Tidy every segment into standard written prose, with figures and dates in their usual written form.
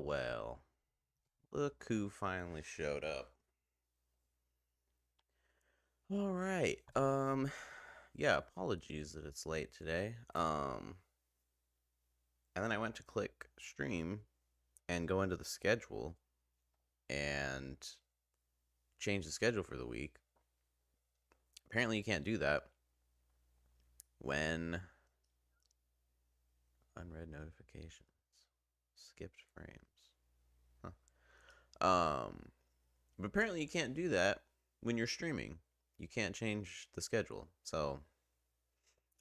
Well. Look who finally showed up. All right. Yeah, apologies that it's late today. And then I went to click stream and go into the schedule and change the schedule for the week. Apparently you can't do that when unread notifications, skipped frames. But apparently you can't do that when you're streaming. You can't change the schedule. So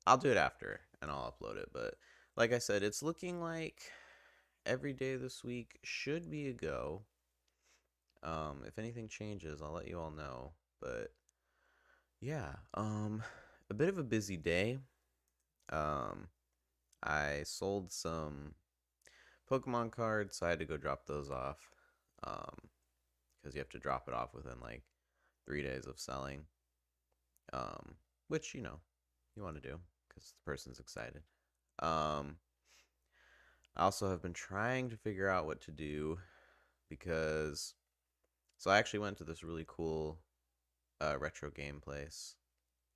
I'll do it after and I'll upload it. But like I said, it's looking like every day this week should be a go. If anything changes, I'll let you all know. But yeah, a bit of a busy day. I sold some Pokemon cards, so I had to go drop those off. Because you have to drop it off within like 3 days of selling. Which, you know, you want to do because the person's excited. I also have been trying to figure out what to do because, so I actually went to this really cool retro game place,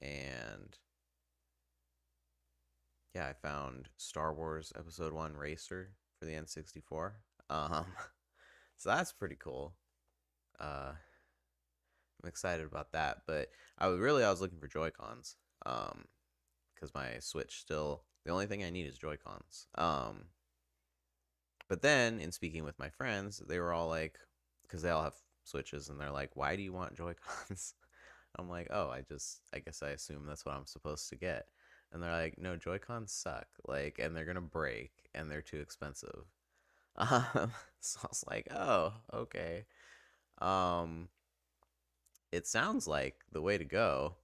and yeah, I found Star Wars Episode 1 Racer for the N64. So that's pretty cool. I'm excited about that, but I was looking for Joy-Cons, because my Switch still, the only thing I need is Joy-Cons. But then in speaking with my friends, they were all like, because they all have Switches, and they're like, why do you want Joy-Cons? I'm like, oh, I guess I assume that's what I'm supposed to get. And they're like, no, Joy-Cons suck, like, and they're gonna break, and they're too expensive. So I was like, oh, okay. Um, it sounds like the way to go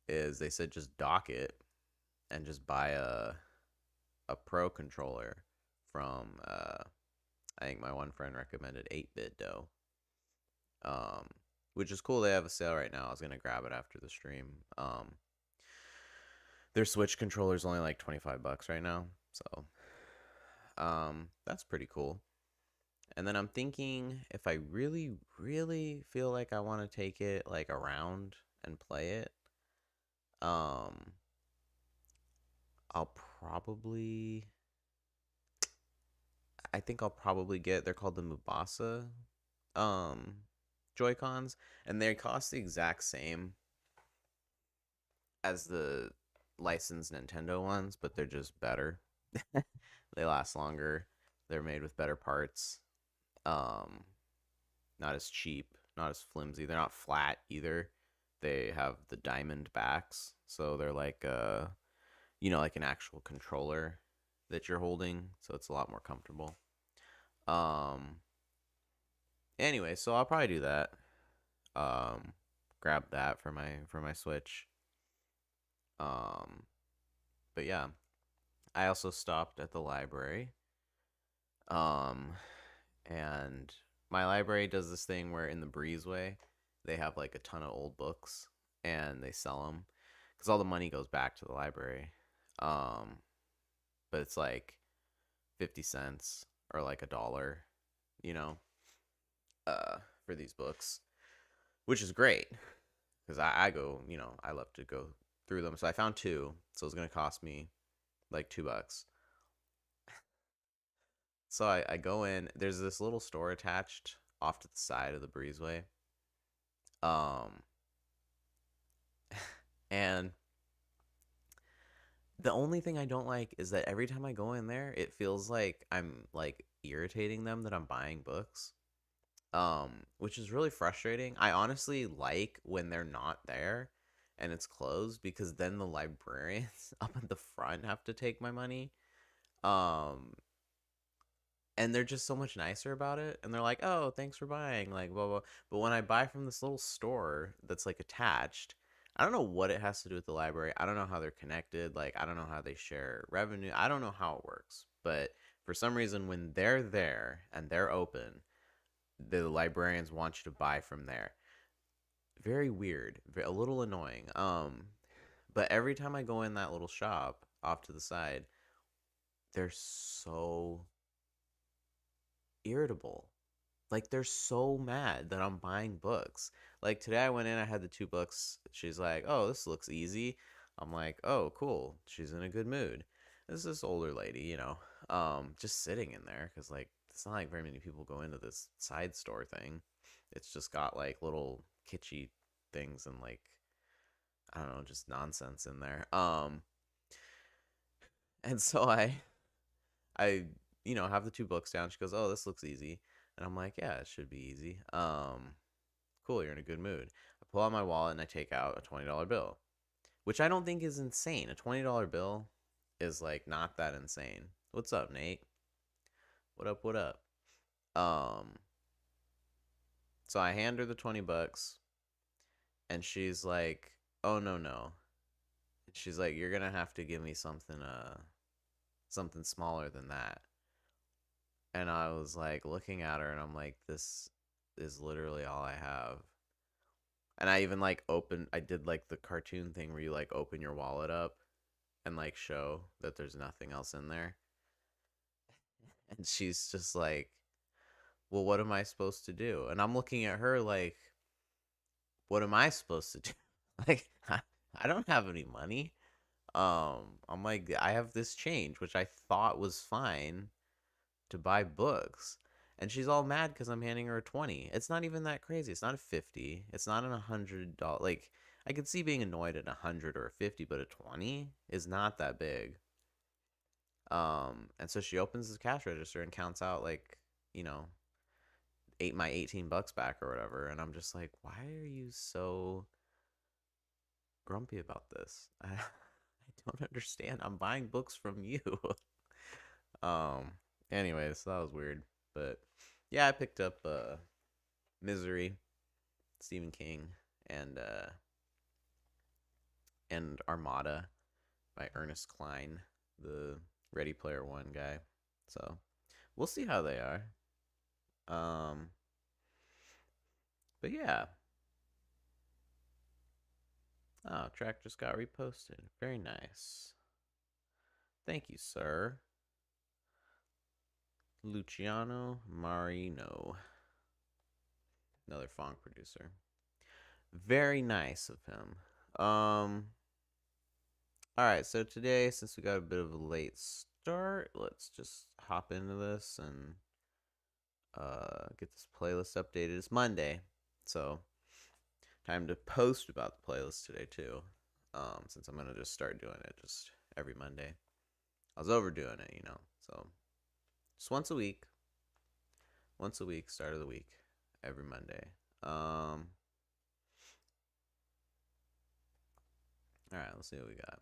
is, they said, just dock it and just buy a pro controller from I think my one friend recommended 8-bit dough. Which is cool. They have a sale right now. I was gonna grab it after the stream. Their Switch controller is only like $25 right now, so that's pretty cool. And then I'm thinking, if I really, really feel like I want to take it like around and play it, I'll probably, I think I'll probably get, they're called the Mubasa Joy-Cons, and they cost the exact same as the licensed Nintendo ones, but they're just better. They last longer. They're made with better parts. Um, Not as cheap, not as flimsy. They're not flat either. They have the diamond backs, so they're like like an actual controller that you're holding, so it's a lot more comfortable. Um, anyway, so I'll probably do that. Grab that for my Switch. Um, but yeah, I also stopped at the library. Um, and my library does this thing where in the breezeway they have like a ton of old books and they sell them because all the money goes back to the library. Um, but it's like 50 cents or like $1, you know, for these books, which is great because I go, I love to go through them. So I found two, so it's gonna cost me like $2. So I go in. There's this little store attached off to the side of the breezeway. Um, and the only thing I don't like is that every time I go in there, it feels like I'm like irritating them that I'm buying books. which is really frustrating. I honestly like when they're not there and it's closed, because then the librarians up at the front have to take my money. Um, and they're just so much nicer about it, and they're like, "Oh, thanks for buying," like blah blah. But when I buy from this little store that's like attached, I don't know what it has to do with the library. I don't know how they're connected. Like, I don't know how they share revenue. I don't know how it works. But for some reason, when they're there and they're open, the librarians want you to buy from there. Very weird, a little annoying. But every time I go in that little shop off to the side, they're so irritable. Like, they're so mad that I'm buying books. Like, today I went in, I had the 2 books. She's like, "Oh, this looks easy." I'm like, "Oh, cool." She's in a good mood. This older lady, just sitting in there, because like it's not like very many people go into this side store thing. It's just got like little kitschy things and like, I don't know, just nonsense in there. And so I have the 2 books down. She goes, "Oh, this looks easy." And I'm like, "Yeah, it should be easy." Cool, you're in a good mood. I pull out my wallet and I take out a $20 bill, which I don't think is insane. A $20 bill is like not that insane. What's up, Nate? What up, what up? So I hand her the $20 and she's like, "Oh, no, no." She's like, "You're gonna have to give me something smaller than that." And I was like looking at her and I'm like, "This is literally all I have." And I even like I did like the cartoon thing where you like open your wallet up and like show that there's nothing else in there. And she's just like, "Well, what am I supposed to do?" And I'm looking at her like, "What am I supposed to do?" Like, I don't have any money. I'm like, I have this change, which I thought was fine to buy books. And she's all mad because I'm handing her a 20. It's not even that crazy. It's not a 50. It's not an $100. Like, I could see being annoyed at 100 or a 50, but a 20 is not that big. And so she opens the cash register and counts out like, my $18 back or whatever. And I'm just like, why are you so grumpy about this? I don't understand. I'm buying books from you. Anyways, so that was weird. But yeah, I picked up Misery, Stephen King, and Armada by Ernest Cline, the Ready Player One guy. So we'll see how they are. But yeah. Oh, track just got reposted. Very nice. Thank you, sir. Luciano Marino. Another funk producer. Very nice of him. Alright, so today, since we got a bit of a late start, let's just hop into this and get this playlist updated. It's Monday, so time to post about the playlist today too. Since I'm gonna just start doing it just every Monday. I was overdoing it, so just once a week, start of the week, every Monday. All right, let's see what we got.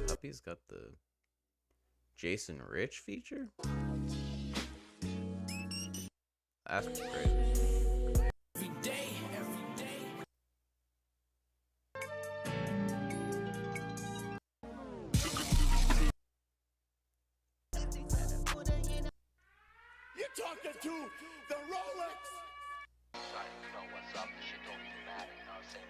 Puppy's got the Jason Rich feature? That's crazy. You're talking to the Rolex! Sorry, you know what's up, this shit don't even matter, you know what I'm saying?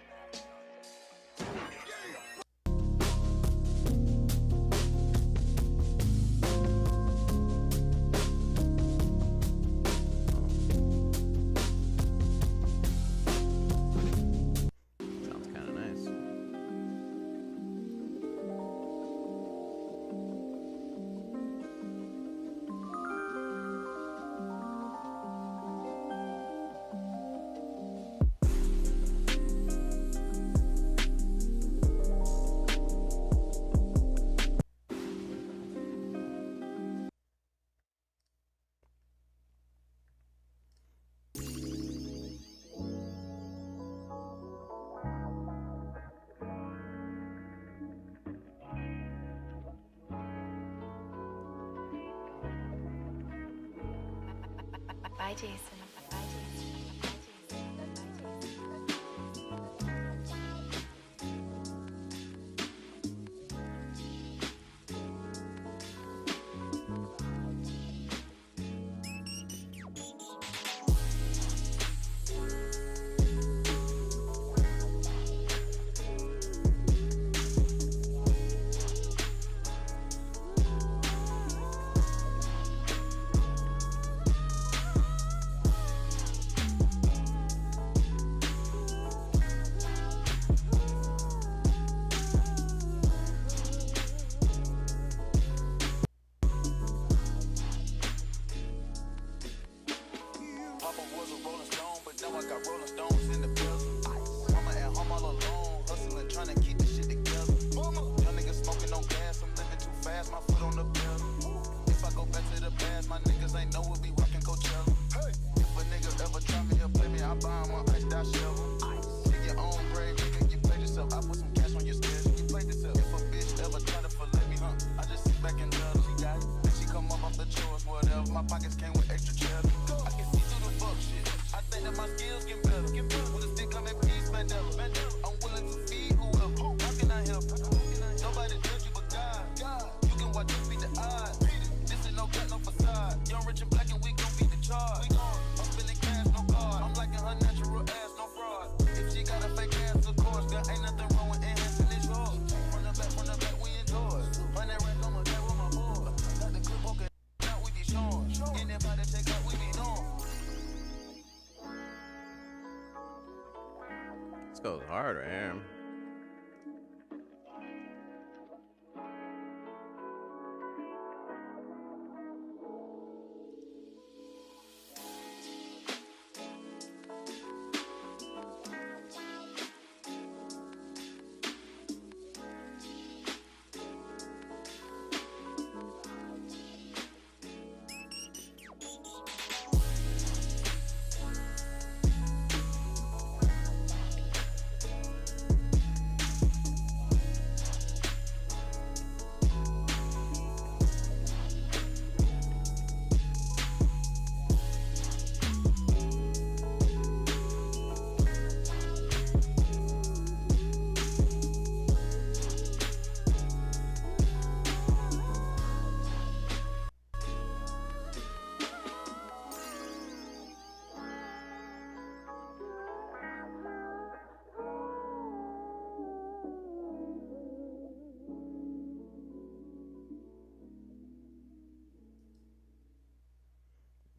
Bye, Jason. Bye, Papa was a rolling stone, but now I got rolling stones in the building. Mama at home all alone, hustling, trying to keep this shit together. Young niggas smoking on gas, I'm living too fast, my foot on the pedal. If I go back to the past, my niggas ain't know we'll be rocking Coachella. If a nigga ever try me or play me, I buy him an iced out shovel. Dig your own grave, nigga, you played yourself. I put some cash on your schedule, you played yourself. If a bitch ever try to fillet me, I just sit back and love her. She got it, then she come up off the chores, whatever. My pockets came with extra cheddar. I can see through the fuck shit. I think that my skills get better. With a stick, I'm at peace, Mandela. I'm willing to feed whoever. How can I help? Nobody judge you but God. You can watch us beat the odds. This ain't no cut, no facade. Young, rich, and black, and we gon' beat the charge. I'm spending cash, no card. I'm liking her natural ass, no fraud. If she got a fake ass, of course, there ain't nothing wrong with enhancing this yours. From the back, we enjoy it. 100 racks on my cat with my boy. Got the clip, okay, now we be showing. Anybody check out, we be doing. This goes hard right here.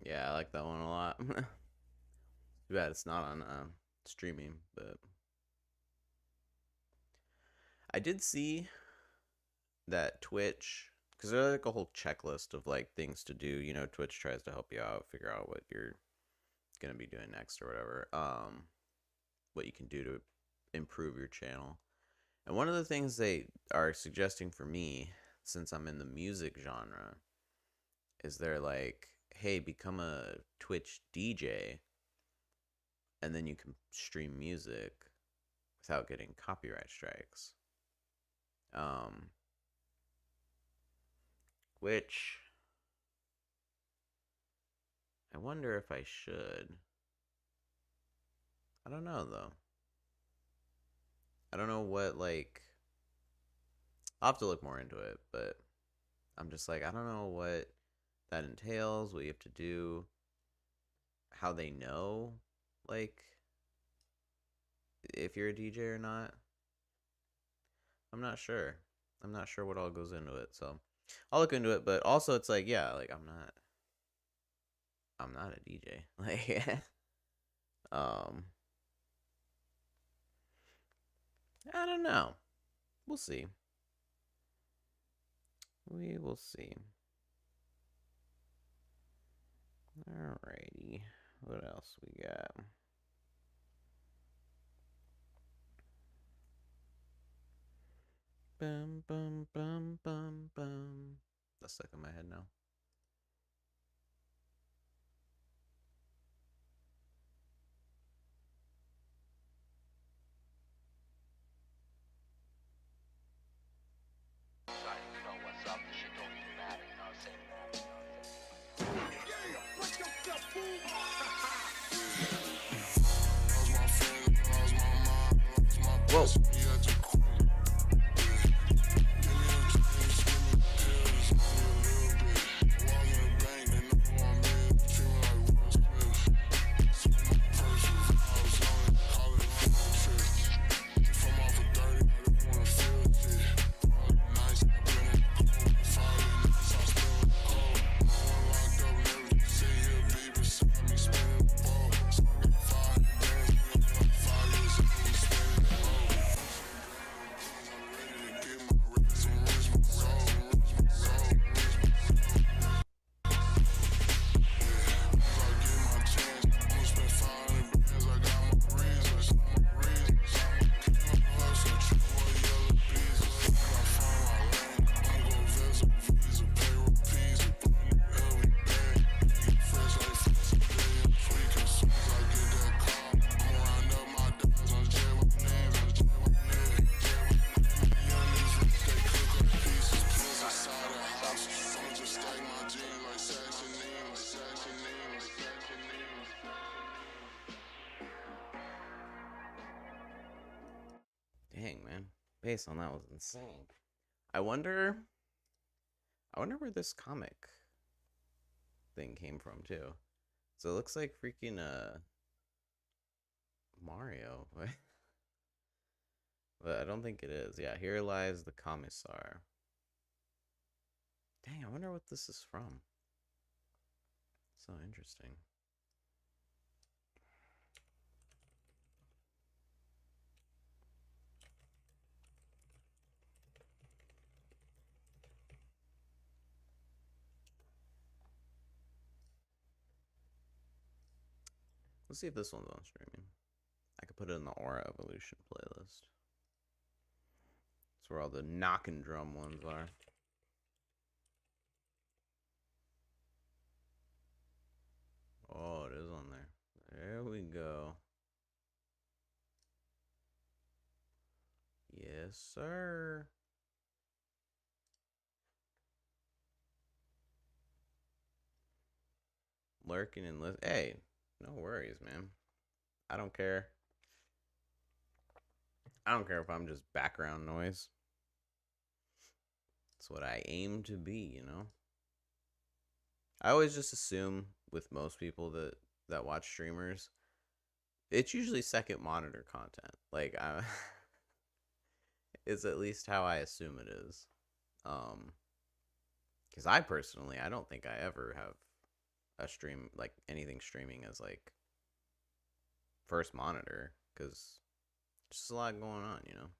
Yeah, I like that one a lot. Too bad it's not on streaming, but I did see that Twitch, because there's like a whole checklist of like things to do. You know, Twitch tries to help you out, figure out what you're gonna be doing next or whatever. What you can do to improve your channel. And one of the things they are suggesting for me, since I'm in the music genre, is they're like, hey, become a Twitch DJ, and then you can stream music without getting copyright strikes. Which I wonder if I should. I don't know though. I don't know what, like, I'll have to look more into it, but I'm just like, I don't know what that entails, what you have to do, how they know, like, if you're a DJ or not. I'm not sure. I'm not sure what all goes into it, so I'll look into it. But also, it's like, yeah, like I'm not a DJ. Like, I don't know. We'll see. We will see. Alrighty. What else we got? Bum bum bum bum bum. That's stuck in my head now. You know what's up, this shit don't even matter, you know what I'm saying? Yeah, wake yourself, fool. Whoa. Dang, man. Bass on that was insane. I wonder where this comic thing came from too. So it looks like freaking Mario. But I don't think it is. Yeah, here lies the commissar. Dang, I wonder what this is from. So interesting. Let's see if this one's on streaming. I could put it in the Aura Evolution playlist. That's where all the knock and drum ones are. Oh, it is on there. There we go. Yes, sir. Lurking and listen. Hey, no worries, man. I don't care. I don't care if I'm just background noise. It's what I aim to be, you know? I always just assume with most people that watch streamers, it's usually second monitor content. Like it's at least how I assume it is. Cuz I personally, I don't think I ever have a stream like anything streaming as like first monitor cuz just a lot going on, you know.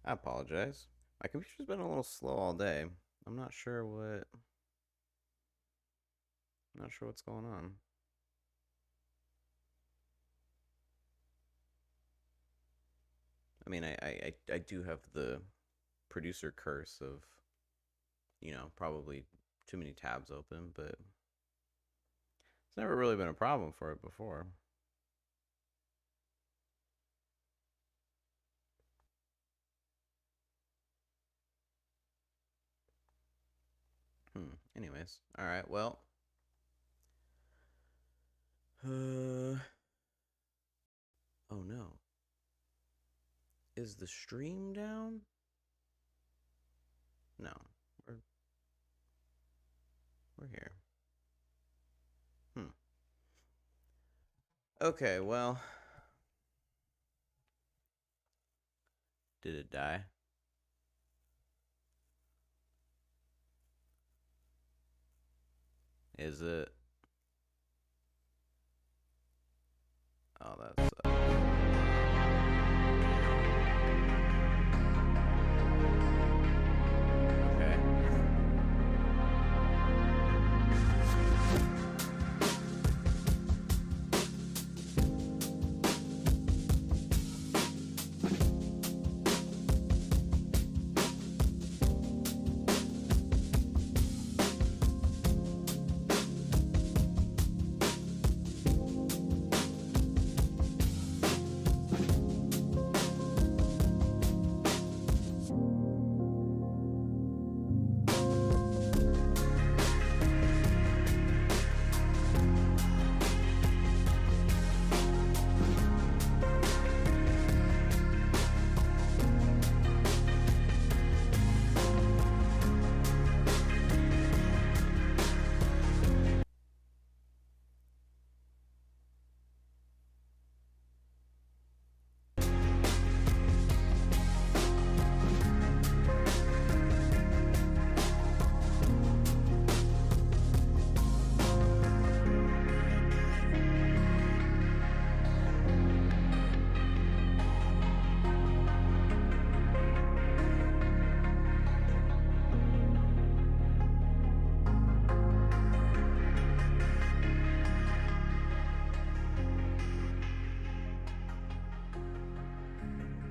I apologize. My computer's been a little slow all day. I'm not sure what's going on. I mean, I do have the producer curse of, probably too many tabs open, but it's never really been a problem for it before. Anyways, all right. Well, oh no. Is the stream down? No. We're we're here. Hmm. Okay, well, did it die? Is it? Oh, that's okay.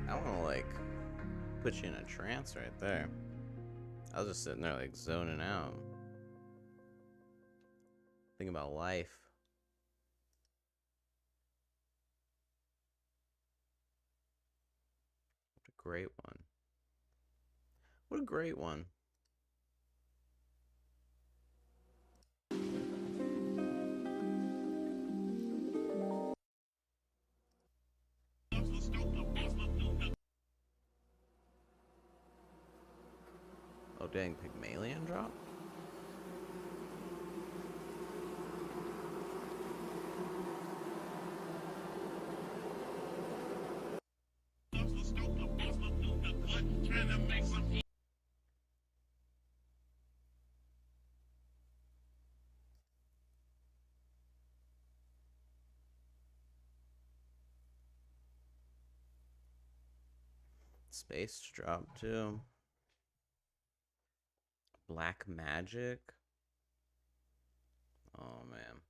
I want to like put you in a trance right there. I was just sitting there like zoning out, thinking about life. What a great one. What a great one. Oh dang, Pygmalion dropped? Space dropped too. Black magic. Oh man.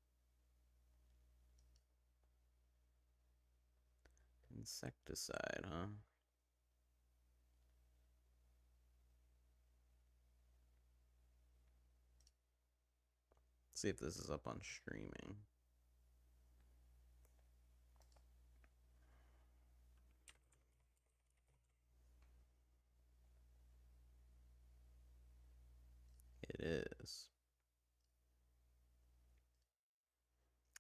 Insecticide, huh? Let's see if this is up on streaming. It is.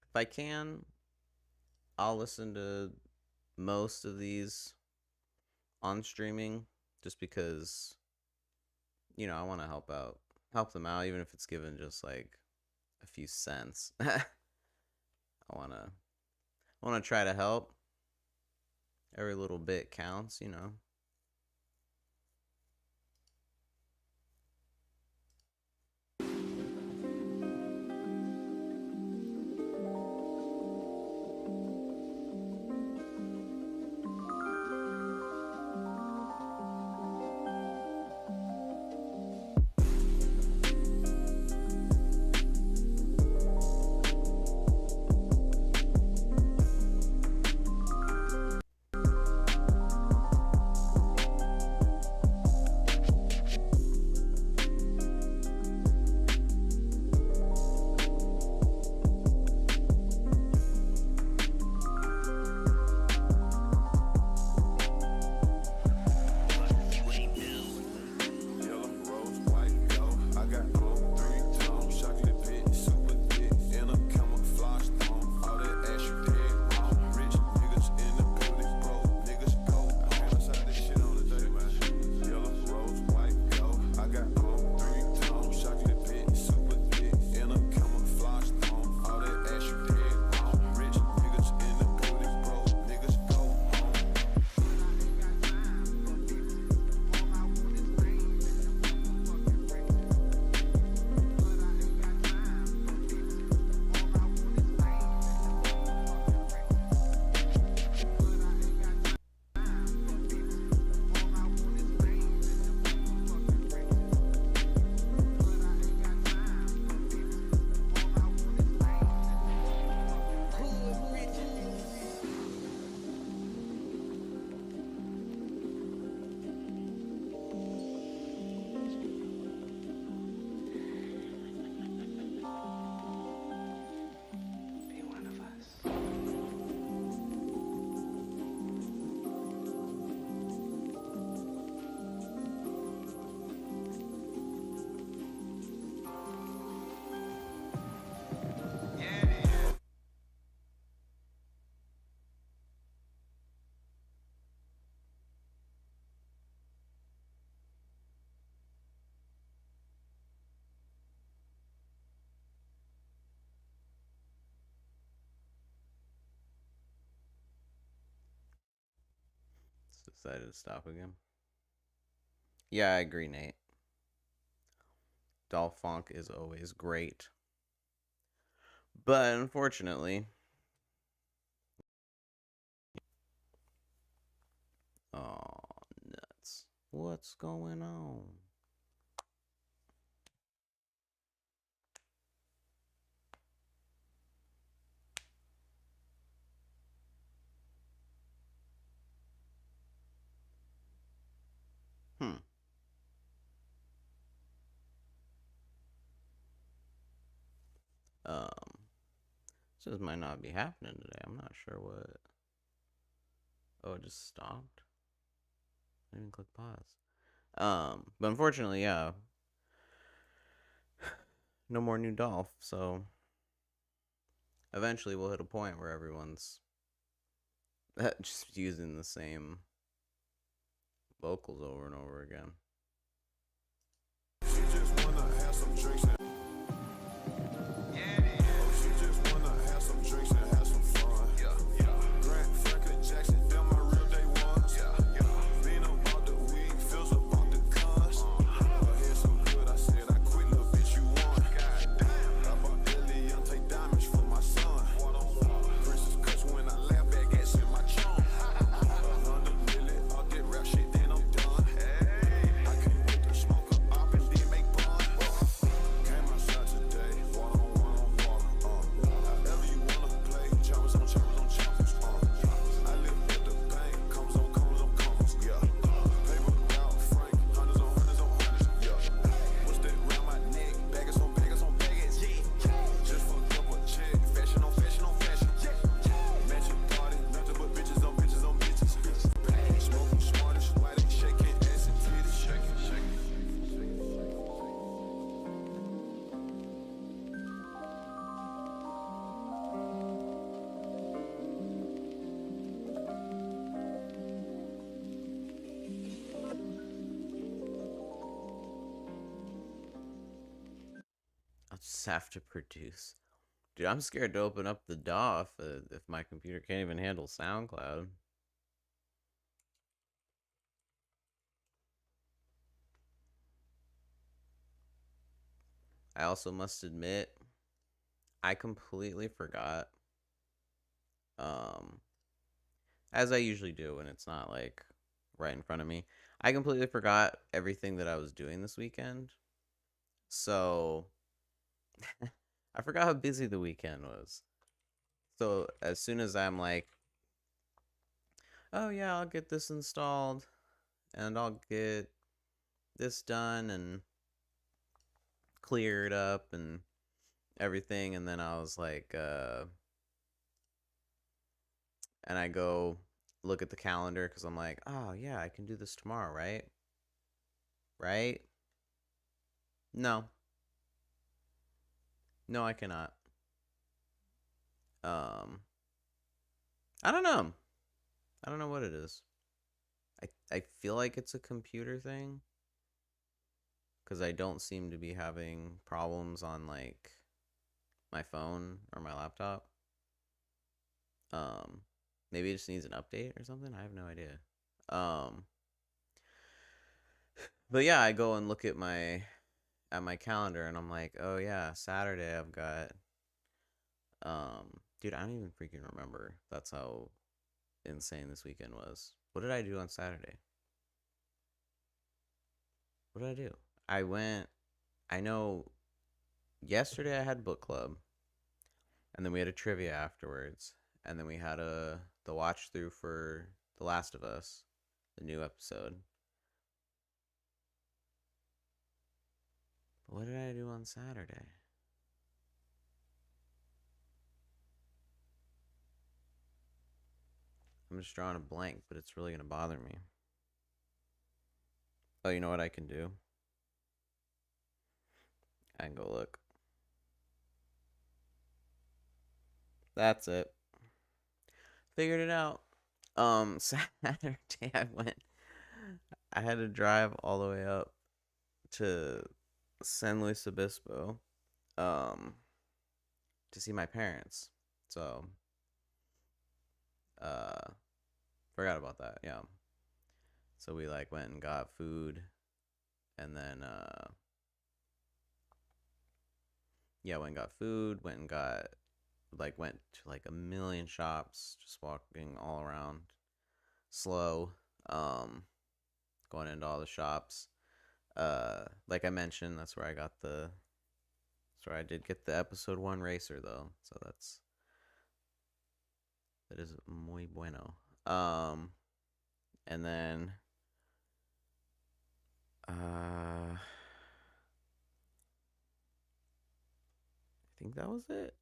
If I can, I'll listen to most of these on streaming just because, I want to help them out, even if it's given just like a few cents. I want to try to help. Every little bit counts. decided to stop again. Yeah, I agree, Nate. Dolph Funk is always great. But unfortunately, oh, nuts. What's going on? Hmm. Um, this might not be happening today. I'm not sure what. Oh, it just stopped. I didn't click pause. But unfortunately, yeah, no more new Dolph. So eventually, we'll hit a point where everyone's just using the same vocals over and over again. She just wanna have some drinks and she just wanna have some drinks and have some fun. Grant Franklin Jackson, them my real day ones. Being about the week, feels about the cons. Her hair so good, I said I quit, little bitch, you won. I bought Eliante diamonds for my son. Princess cuts when I laugh back at in my chunk. 100 million, all that rap shit, then I'm done. I can't wait to smoke a op and then make bun. Came outside today, water on water. However you wanna play, choppers on choppers on choppers. I live at the bank, comes on comes on comes. Yeah. Paper route, Frank, hundreds on hundreds on hundreds. Yeah. What's that round my neck? Baggers on baggers on baggers. Just fucked up a check, fashion on fashion on fashion. Matching party, nothing but bitches on bitches on bitches. Smoking smartest, why they shaking ass and titties? Shaking, shaking. I'll just have to produce. Dude, I'm scared to open up the DAW if my computer can't even handle SoundCloud. I also must admit, I completely forgot. Um, as I usually do when it's not like right in front of me. I completely forgot everything that I was doing this weekend. So I forgot how busy the weekend was. So as soon as I'm like, oh yeah, I'll get this installed and I'll get this done and cleared up and everything, and then I was like, and I go look at the calendar because I'm like, oh yeah, I can do this tomorrow, right? Right? No, no, I cannot. Um, I don't know. I don't know what it is. I feel like it's a computer thing because I don't seem to be having problems on like my phone or my laptop. Um, maybe it just needs an update or something. I have no idea. Um, but yeah, I go and look at my calendar and I'm like, oh yeah, Saturday I've got dude, I don't even freaking remember. That's how insane this weekend was. What did I do on Saturday? What did I do? I went I know yesterday I had book club and then we had a trivia afterwards and then we had the watch through for The Last of Us, the new episode. But what did I do on Saturday? I'm just drawing a blank, but it's really gonna bother me. Oh, you know what I can do? I can go look. That's it. Figured it out. Saturday I had to drive all the way up to San Luis Obispo, um, to see my parents. So, uh, forgot about that. Yeah. So we like went and got food, and then went and got food, went and got went to like a million shops, just walking all around slow, going into all the shops. Like I mentioned, that's where I did get the episode 1 racer though, so that is muy bueno. And then I think that was it.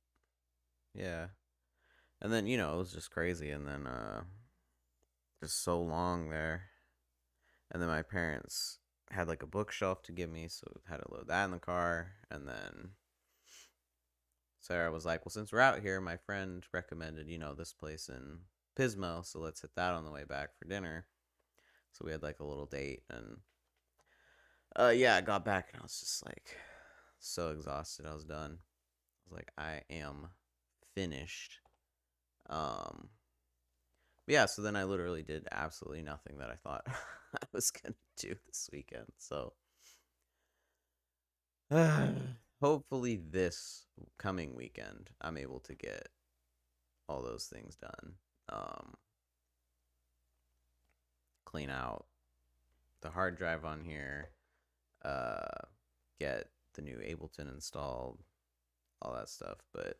Yeah. And then, it was just crazy, and then just so long there. And then my parents had like a bookshelf to give me, so I had to load that in the car. And then Sarah was like, well, since we're out here, my friend recommended, this place in Pismo, so let's hit that on the way back for dinner. So we had like a little date, and I got back and I was just like so exhausted. I was done. I was like, I am finished. Yeah, so then I literally did absolutely nothing that I thought I was gonna do this weekend. So hopefully this coming weekend I'm able to get all those things done. Clean out the hard drive on here, get the new Ableton installed, all that stuff. But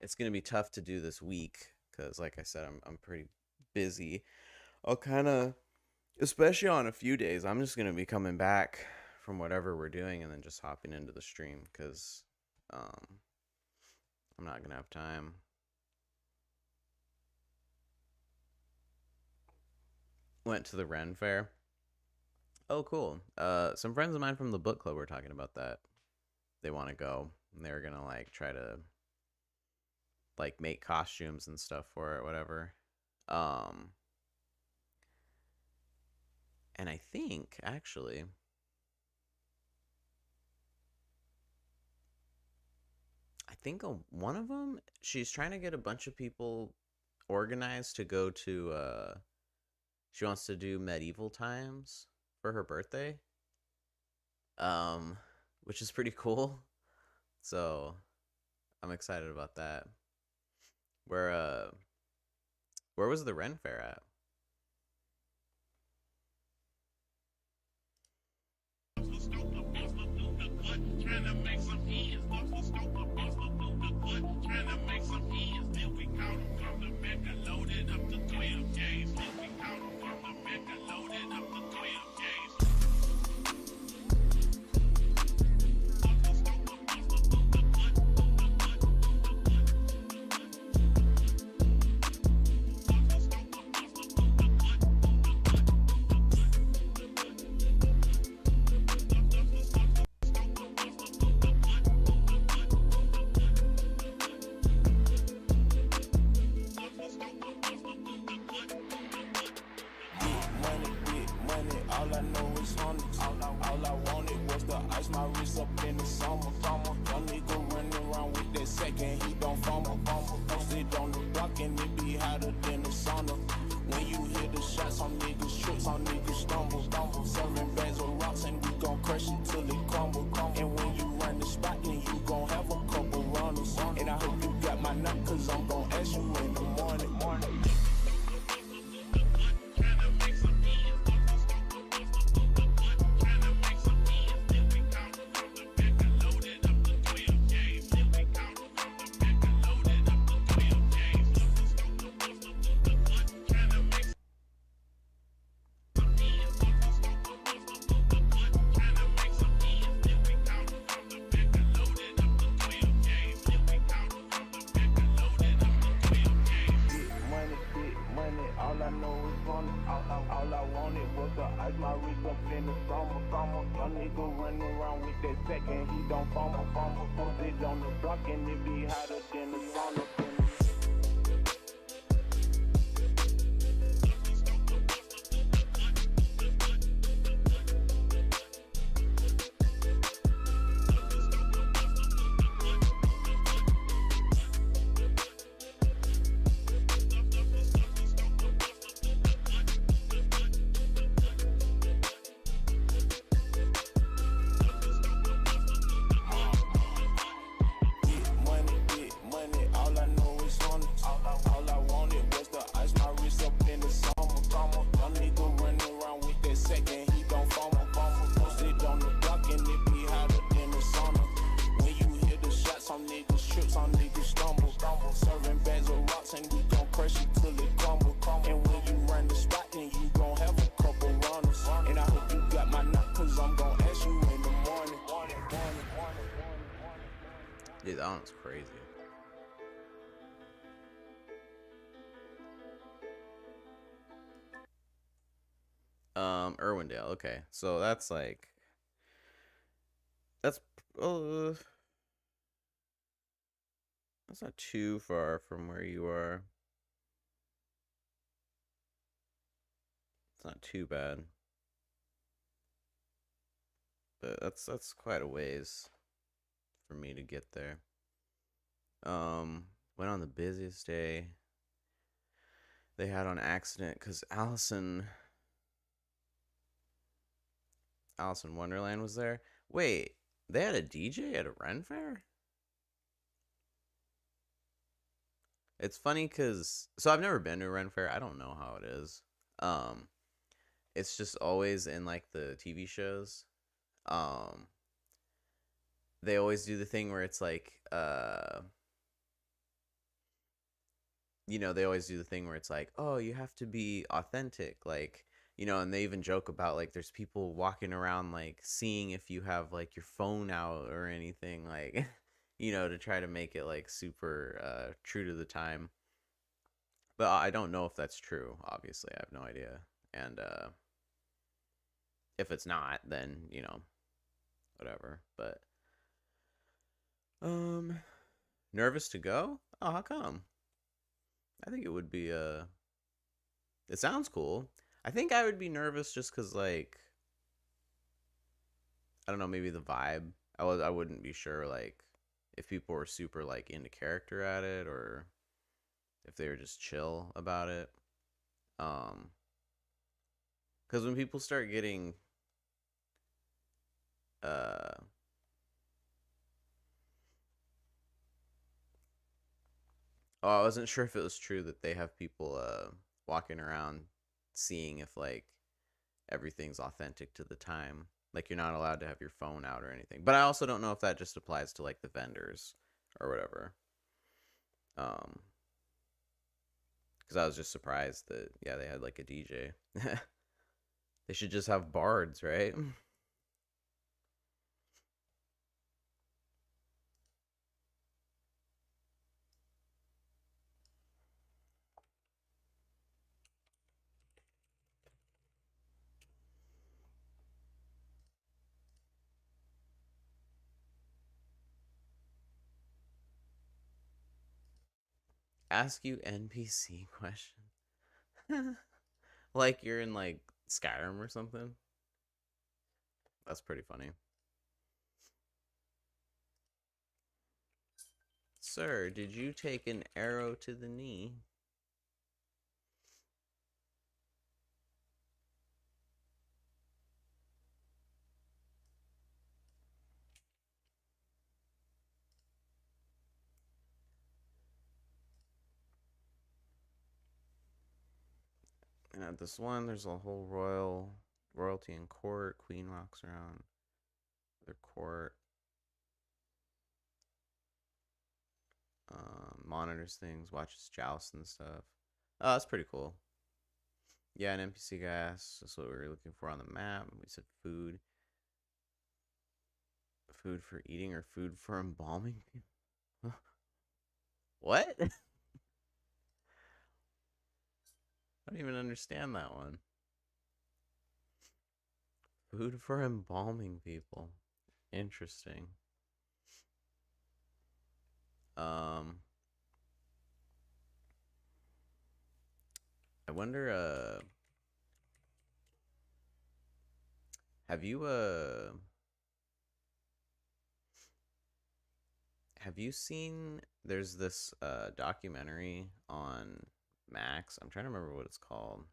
it's gonna be tough to do this week because, like I said, I'm pretty busy. I'll kind of, especially on a few days, I'm just gonna be coming back from whatever we're doing and then just hopping into the stream because I'm not gonna have time. Went to the Ren Fair. Oh, cool. Some friends of mine from the book club were talking about that. They want to go, and they were gonna like try to like make costumes and stuff for it, whatever. And I think actually one of them, she's trying to get a bunch of people organized to go to she wants to do medieval times for her birthday, which is pretty cool. So I'm excited about that. Where was the Ren Fair at? Trying to make some ends, off the scope of trying to make some ends. Then we caught him from the back and loaded up the 12 gauge. Then we caught him from the back and loaded up the 12 gauge. All I know is hundreds. All I wanted was the ice, my wrist up in the summer. Young nigga running around with that second, he don't fumble. Posted on the block and it be hotter than the sauna. When you hear the shots, some niggas trip, some niggas stumble. Serving bags of rocks and we gon' crush it till it crumble. And when you run the spot, then you gon' have a couple runners. And I hope you got my nut, cause I'm gon' ask you in the morning. All I know is running. All I wanted was the ice, my wrist up in the summer. Young nigga running around with that second, he don't fumble. Posted on the block and it be hotter than the sauna. that one's crazy. Irwindale. Okay, so that's like that's uh, that's not too far from where you are. It's not too bad, but that's quite a ways for me to get there. Went on the busiest day they had on accident because Allison Wonderland was there. Wait, they had a DJ at a Ren Fair? It's funny because I've never been to a Ren Fair. I don't know how it is. Um, it's just always in like the TV shows. Um, they always do the thing where it's like they always do the thing where it's like, oh, you have to be authentic, like, and they even joke about like there's people walking around like seeing if you have like your phone out or anything, like, to try to make it like super true to the time. But I don't know if that's true. Obviously, I have no idea. And if it's not, then whatever. But um, nervous to go? Oh, how come? I think it would be it sounds cool. I think I would be nervous just cuz like I don't know, maybe the vibe. I wouldn't be sure like if people were super like into character at it or if they were just chill about it. Um cuz when people start getting uh oh, I wasn't sure if it was true that they have people walking around seeing if like everything's authentic to the time. Like you're not allowed to have your phone out or anything. But I also don't know if that just applies to like the vendors or whatever. Um, because I was just surprised that yeah they had like a DJ. They should just have bards, right? Ask you NPC question. Like you're in like Skyrim or something. That's pretty funny. Sir, did you take an arrow to the knee? And at this one, there's a whole royalty in court. Queen walks around their court, monitors things, watches jousts and stuff. Oh, that's pretty cool. Yeah, an NPC guy asked us what we were looking for on the map. We said food. Food for eating or food for embalming? What? I don't even understand that one. Food for embalming people. Interesting. Um, I wonder. Have you have you seen? There's this documentary on Max. I'm trying to remember what it's called.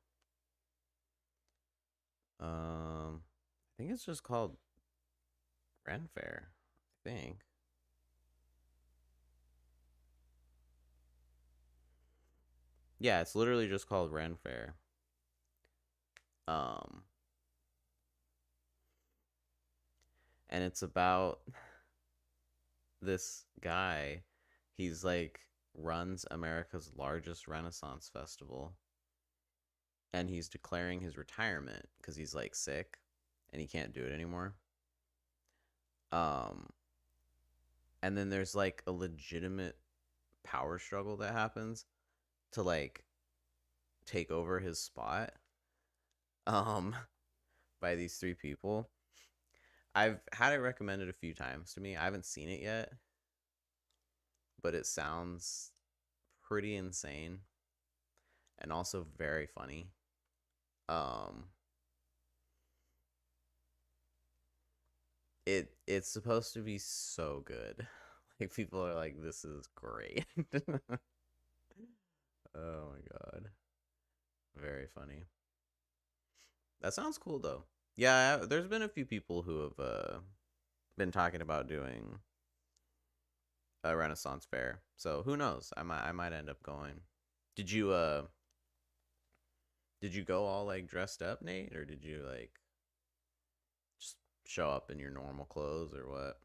I think it's just called Ren Fair. I think. Yeah, it's literally just called Ren Fair. Um, and it's about this guy. He's like runs America's largest Renaissance festival, and he's declaring his retirement because he's like sick and he can't do it anymore. Um, and then there's like a legitimate power struggle that happens to like take over his spot um by these three people. I've had it recommended a few times to me. I haven't seen it yet, but it sounds pretty insane and also very funny. Um it's supposed to be so good. Like people are like, this is great. Oh my god. Very funny. That sounds cool though. Yeah, there's been a few people who have been talking about doing a Renaissance fair. So who knows? I might end up going. Did you did you go all like dressed up, Nate, or did you like just show up in your normal clothes or what?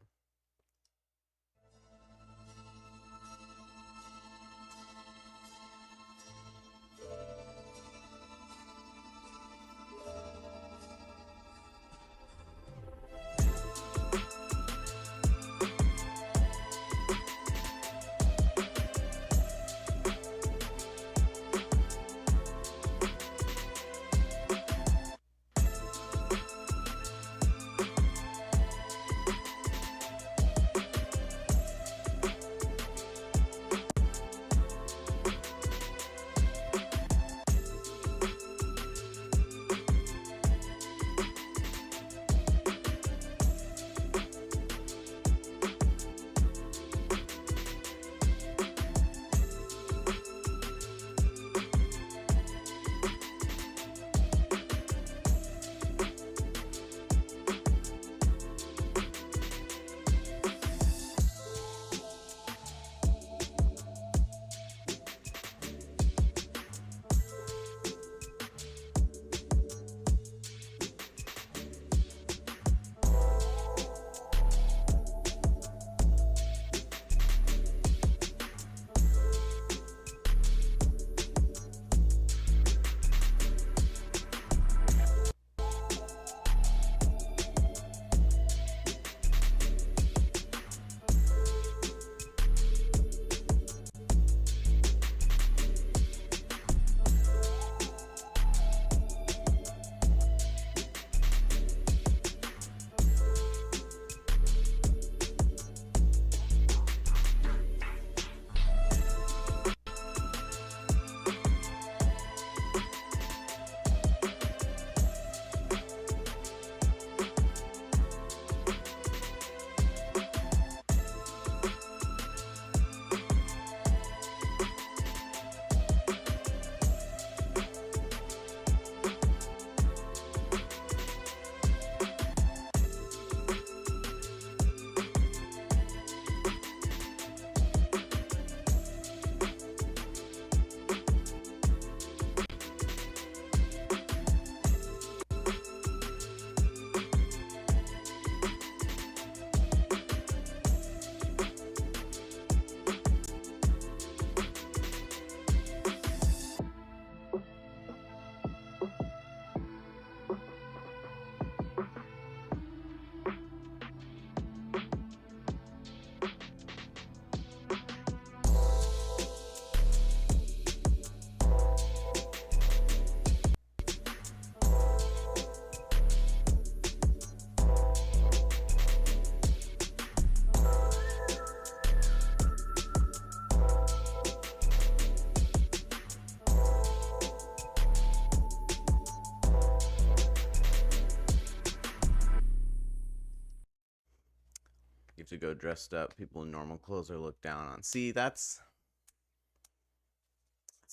You have to go dressed up. People in normal clothes are looked down on. See, that's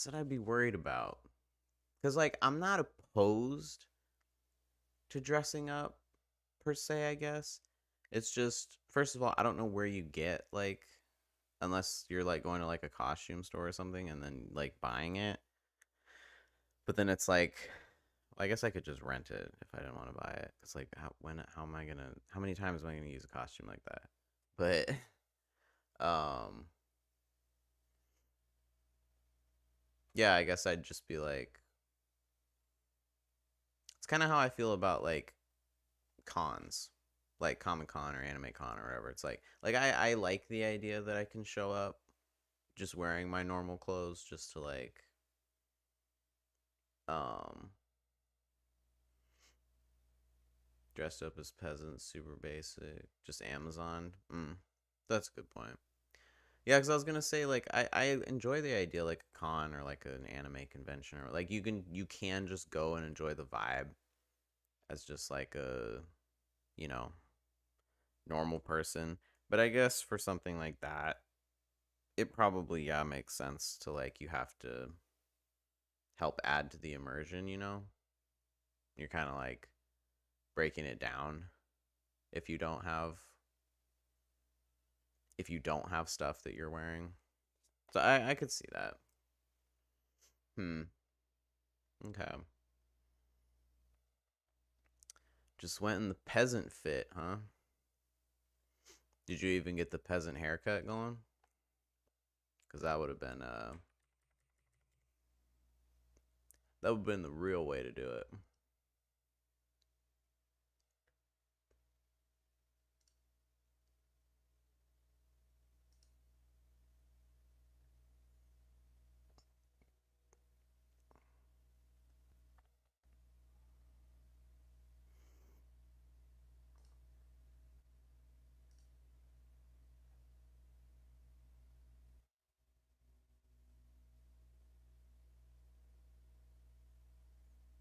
what I'd be worried about. Cause like I'm not opposed to dressing up per se, I guess. It's just first of all, I don't know where you get like unless you're like going to like a costume store or something and then like buying it. But then it's like I guess I could just rent it if I didn't want to buy it. It's like how am I gonna how many times am I gonna use a costume like that? But um yeah, I guess I'd just be like it's kind of how I feel about like cons. like Comic Con or Anime Con or whatever. It's like I like the idea that I can show up just wearing my normal clothes just to like um dressed up as peasants, super basic, just Amazon. That's a good point. Yeah, because I was gonna say like I enjoy the idea like a con or like an anime convention or like you can just go and enjoy the vibe as just like a you know normal person. But I guess for something like that, it probably yeah makes sense to like you have to help add to the immersion. You're kind of like breaking it down if you don't have stuff that you're wearing. So I could see that. Okay. Just went in the peasant fit, huh? Did you even get the peasant haircut going? Because that would have been the real way to do it.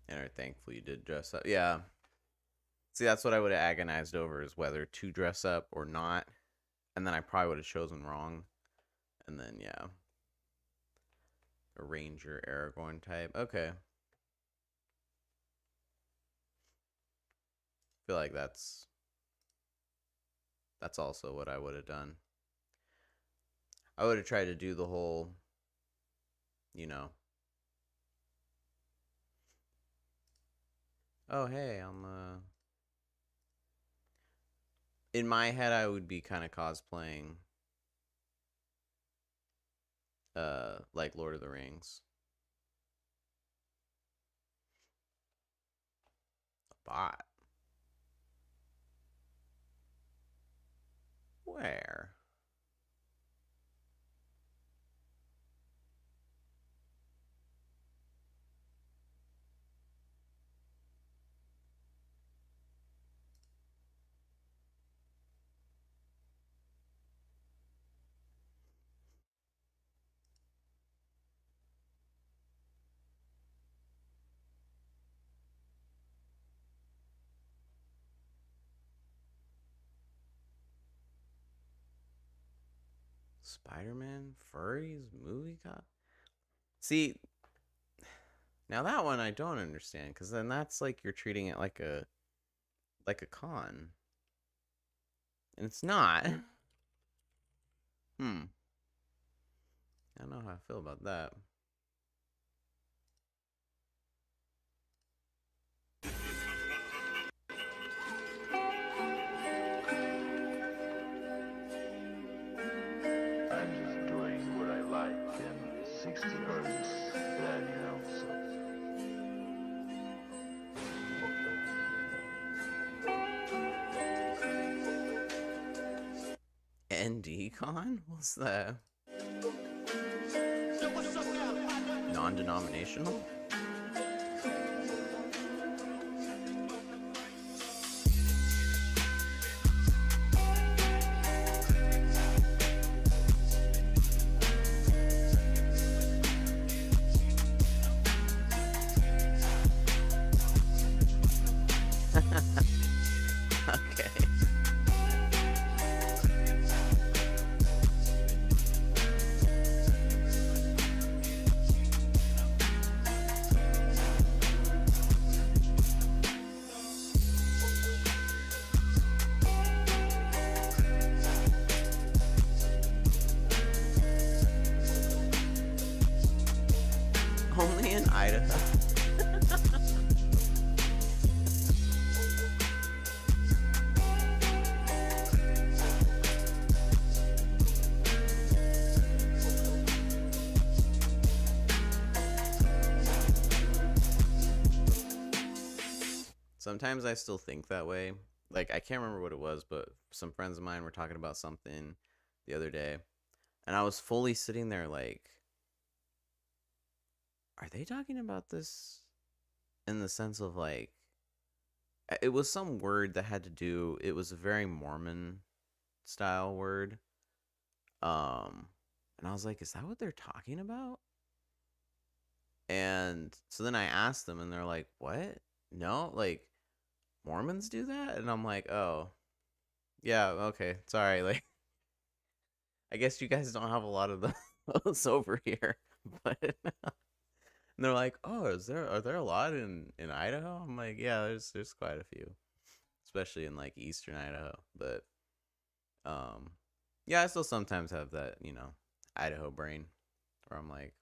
And are thankful you did dress up. Yeah. See, that's what I would have agonized over is whether to dress up or not. And then I probably would have chosen wrong. And then, yeah. A ranger Aragorn type. Okay. I feel like that's also what I would have done. I would have tried to do the whole, oh, hey, I'm in my head I would be kind of cosplaying like Lord of the Rings. A bot. Where? Spider-Man furries movie cop. See, now that one I don't understand because then that's like you're treating it like a con, and it's not. I don't know how I feel about that. I'm just doing what I like in 60 hertz. Then, so. ND-Con? What's that? Non-denominational? Okay. Only in Idaho. Sometimes I still think that way, like I can't remember what it was, but some friends of mine were talking about something the other day, and I was fully sitting there like, are they talking about this in the sense of like it was some word that had to do, it was a very Mormon style word. Um and I was like, is that what they're talking about? And so then I asked them and they're like, what? No, like Mormons do that? And I'm like, oh, yeah, okay, sorry. Like I guess you guys don't have a lot of those over here. But and they're like, oh, are there a lot in Idaho? I'm like, yeah, there's quite a few, especially in like eastern Idaho. But um, yeah, I still sometimes have that, Idaho brain, where I'm like,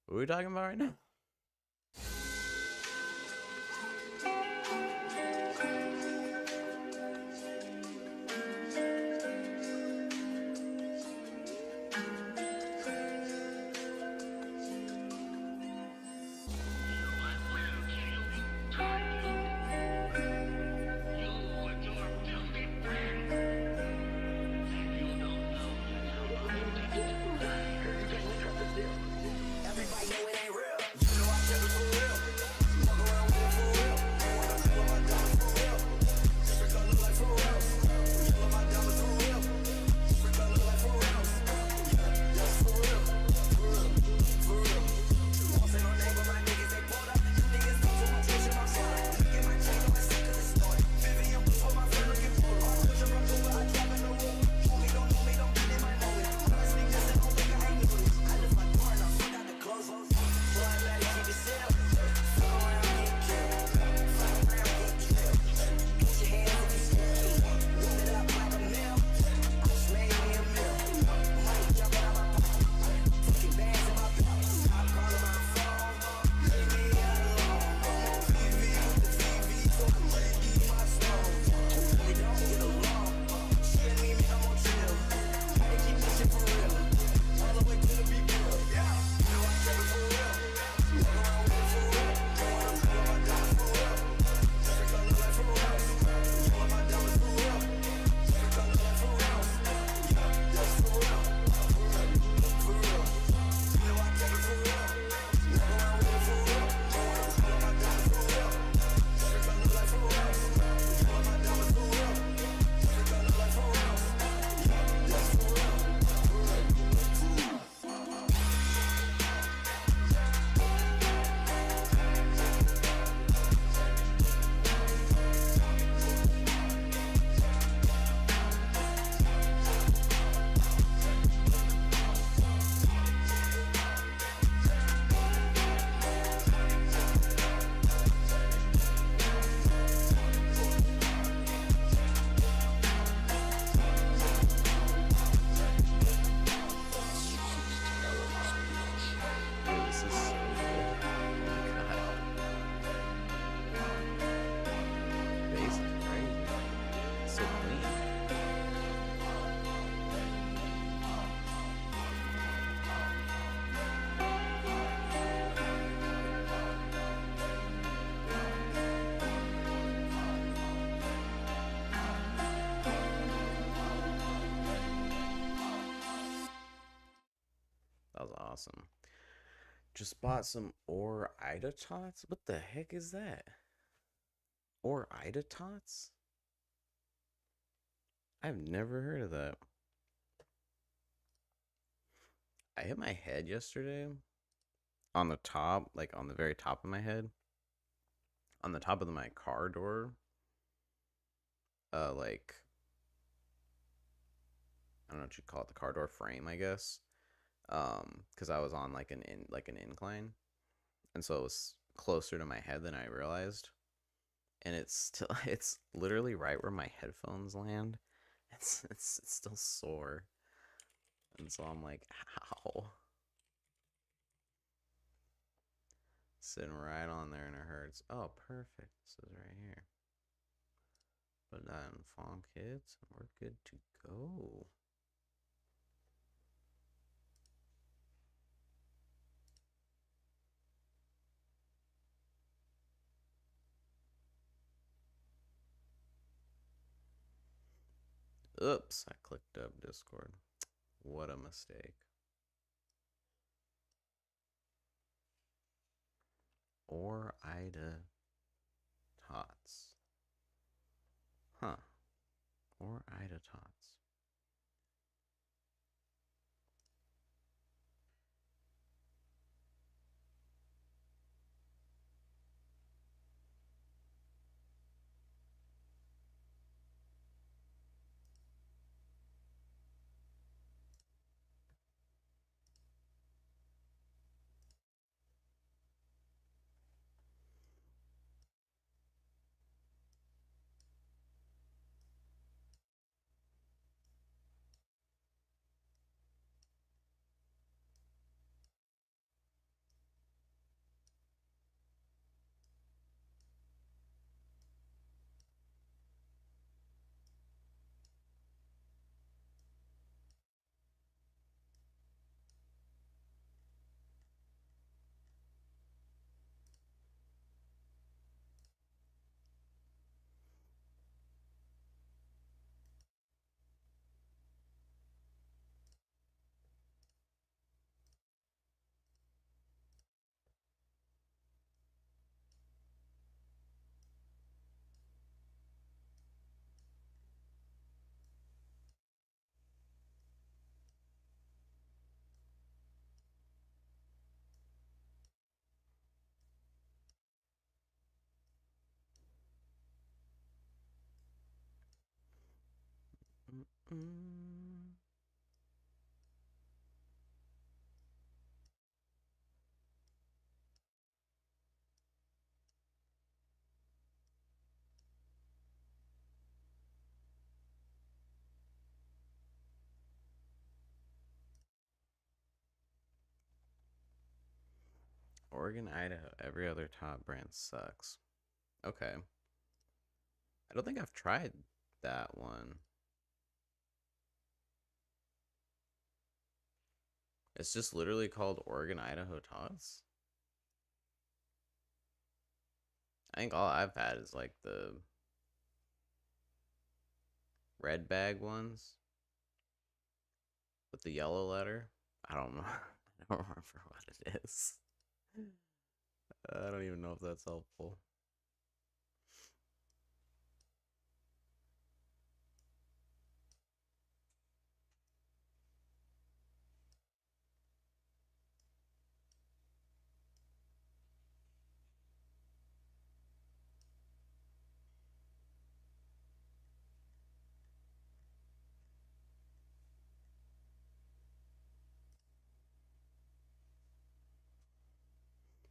what are we talking about right now? Dude, this is so good. Oh my god, bass is crazy. It's so clean. That was awesome. Just bought some Or Ida Tots. What the heck is that? Or Ida Tots? I've never heard of that. I hit my head yesterday on the top, like on the very top of my head, on the top of my car door. Like I don't know what you call it, the car door frame, I guess. Because I was on like an incline, and so it was closer to my head than I realized. And it's still it's literally right where my headphones land. It's still sore, and so I'm like, ow, sitting right on there and it hurts. Oh, perfect. This is right here. Put that in Funk Hits, and we're good to go. Oops, I clicked up Discord. What a mistake. Or Ida Tots. Huh. Or Ida Tots. Mm-mm. Oregon, Idaho. Every other top brand sucks. Okay. I don't think I've tried that one. It's just literally called Oregon, Idaho Tots. I think all I've had is like the red bag ones with the yellow letter. I don't know. I don't remember what it is. I don't even know if that's helpful.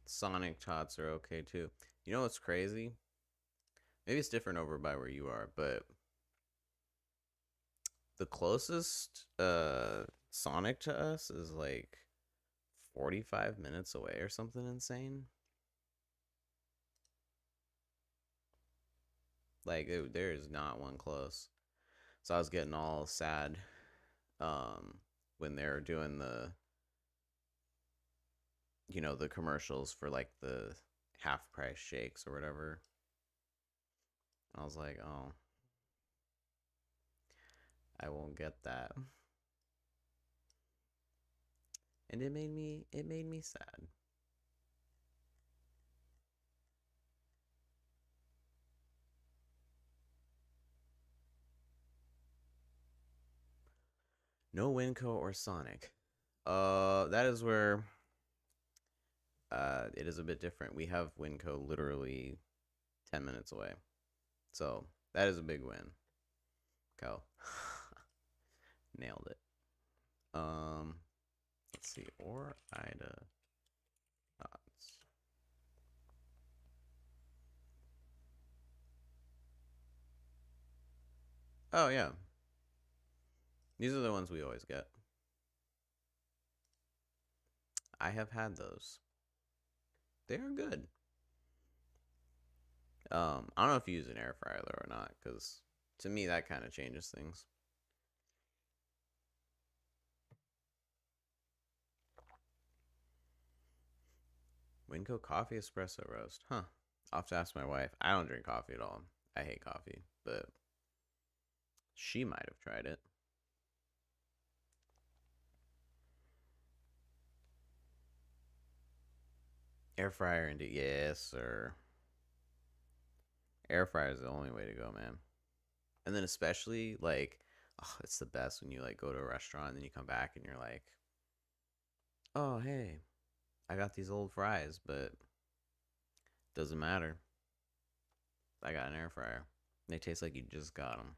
Sonic Tots are okay too. You know what's crazy? Maybe it's different over by where you are, but the closest Sonic to us is like 45 minutes away or something insane. Like there is not one close. So I was getting all sad when they're doing the the commercials for like the half price shakes or whatever. I was like, "Oh, I won't get that." And it made me sad. No Winco or Sonic. That is where it is a bit different. We have Winco literally 10 minutes away. So, that is a big win. Go. Nailed it. Let's see. Or Ida Dots. Oh yeah. These are the ones we always get. I have had those. They are good. I don't know if you use an air fryer though or not, because to me that kind of changes things. Winco coffee espresso roast. Huh. I'll have to ask my wife. I don't drink coffee at all. I hate coffee, but She might have tried it. Air fryer indeed. Yes, sir. Air fryer is the only way to go, man. And then especially like, oh, it's the best when you like go to a restaurant and then you come back and you're like, oh hey, I got these old fries, but doesn't matter. I got an air fryer. They taste like you just got them.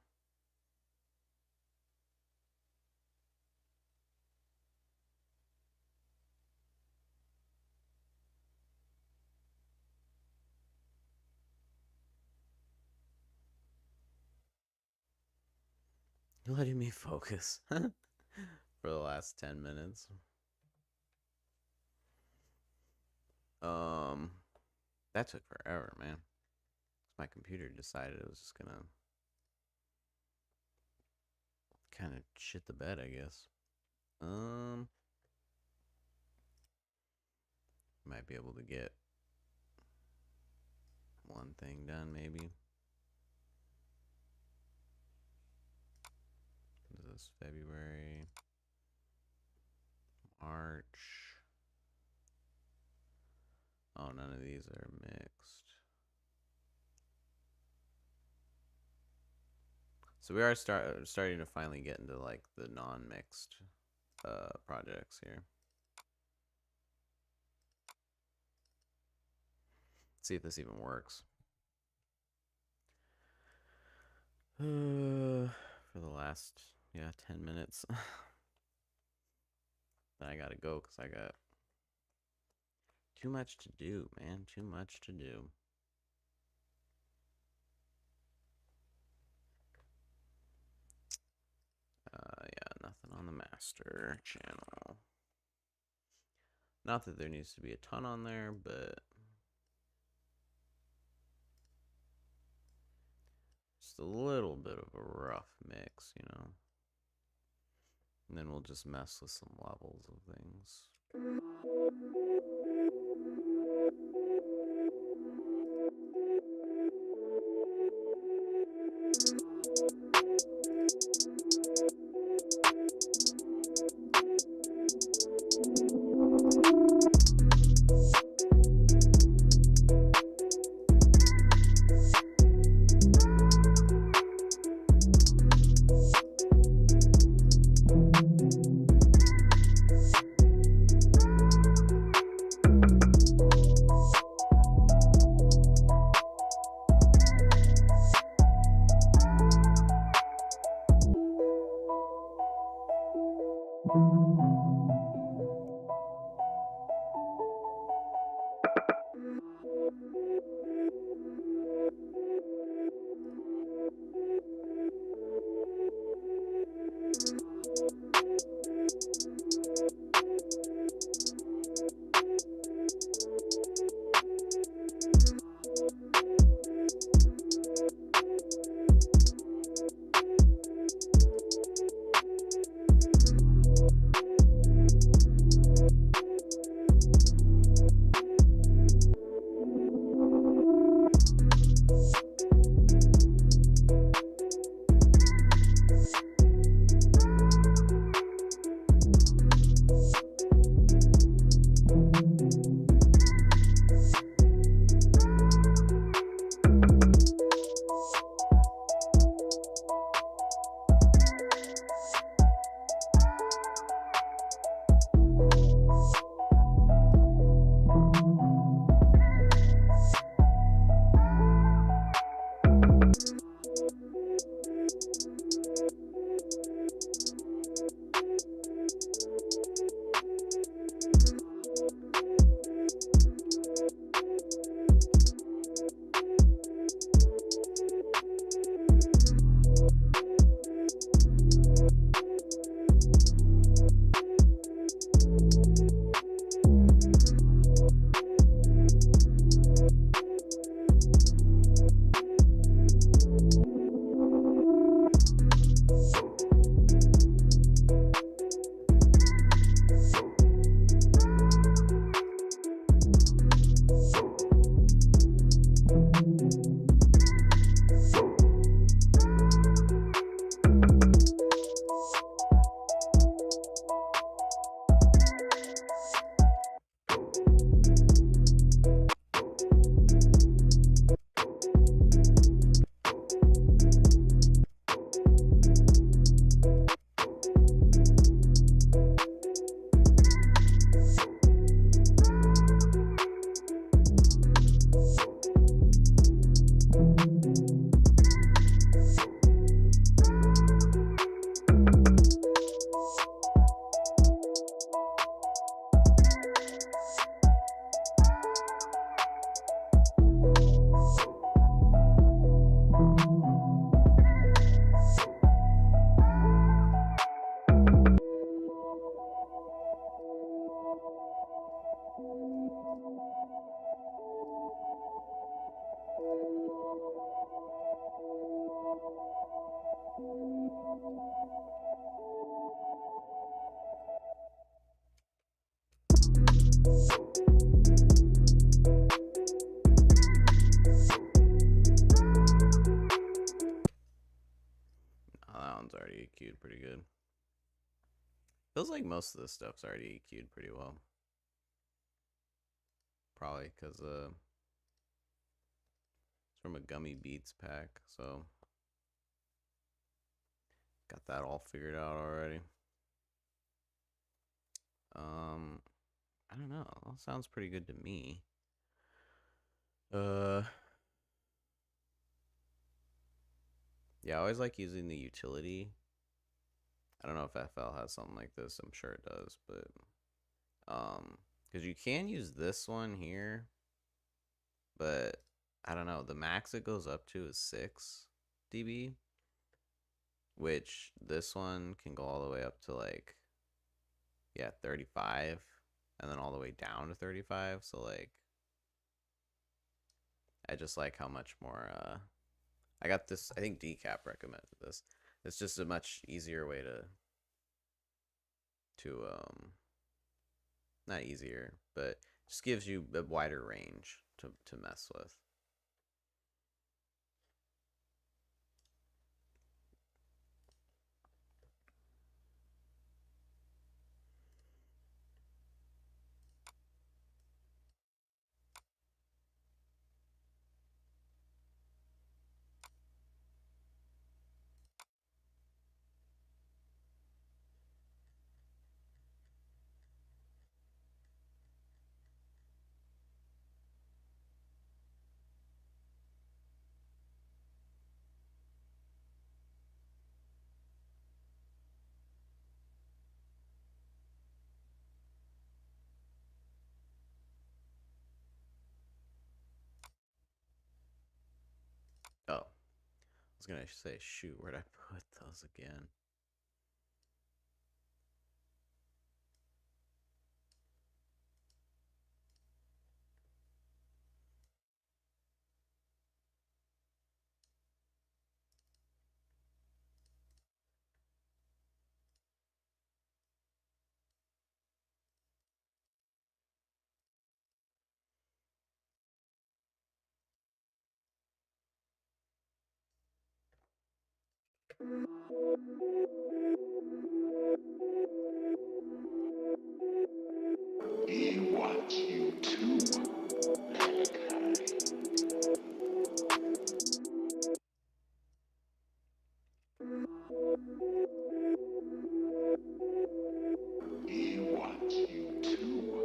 You're letting me focus for the last 10 minutes. Um, that took forever, man. My computer decided it was just gonna kind of shit the bed, I guess. Might be able to get one thing done, maybe. This is February, March. Oh, none of these are mixed. So we are starting to finally get into like the non-mixed projects here. See if this even works. For the last 10 minutes. Then I gotta go because I got too much to do, man. Too much to do. Nothing on the master channel. Not that there needs to be a ton on there, but just a little bit of a rough mix, you know. And then we'll just mess with some levels of things. already EQ'd pretty good. Feels like most of this stuff's already EQ'd pretty well. Probably because it's from a Gummy Beats pack, so got that all figured out already. I don't know. That sounds pretty good to me. Yeah, I always like using the utility. I don't know if FL has something like this. I'm sure it does, but because you can use this one here, but I don't know. The max it goes up to is 6 dB, which this one can go all the way up to like, yeah, 35, and then all the way down to 35. So like, I just like how much more. I got this. I think Decap recommended this. It's just a much easier way to not easier, but just gives you a wider range to mess with. Oh, I was gonna say, shoot, where'd I put those again? He wants you too. He wants you too.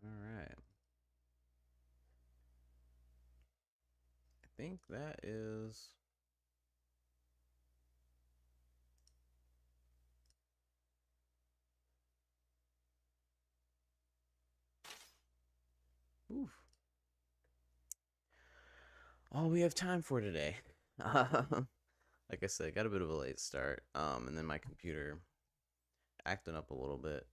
All right. I think that is. Oof. All we have time for today. Like I said, got a bit of a late start. And then my computer acting up a little bit.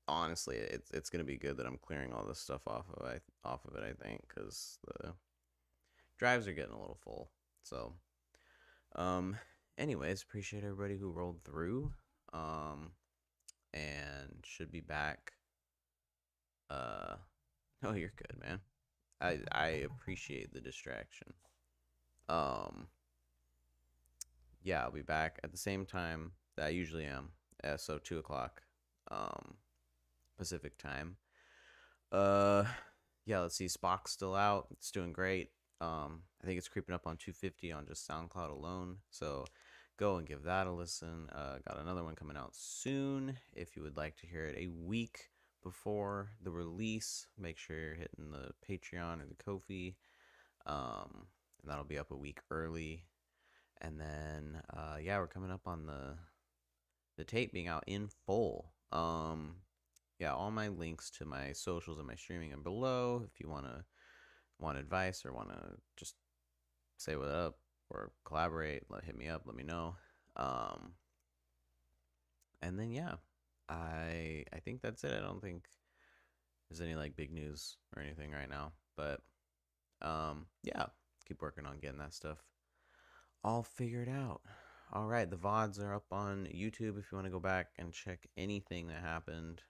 Honestly, it's gonna be good that I'm clearing all this stuff off of it. I think because the drives are getting a little full. So, um, anyways, appreciate everybody who rolled through. And should be back. Oh, you're good, man. I appreciate the distraction. Um, yeah, I'll be back at the same time that I usually am. So 2 o'clock, Pacific time. Uh, yeah, let's see. SPOCK's still out. It's doing great. I think it's creeping up on 250 on just SoundCloud alone. So go and give that a listen. Got another one coming out soon. If you would like to hear it a week before the release, make sure you're hitting the Patreon or the Ko-fi. And that'll be up a week early. And then, yeah, we're coming up on the the tape being out in full. Yeah, all my links to my socials and my streaming are below. If you want advice or want to just say what up or collaborate, hit me up, let me know. Um, and then yeah, I think that's it. I don't think there's any like big news or anything right now, but yeah, keep working on getting that stuff all figured out. All right, the VODs are up on YouTube if you want to go back and check anything that happened.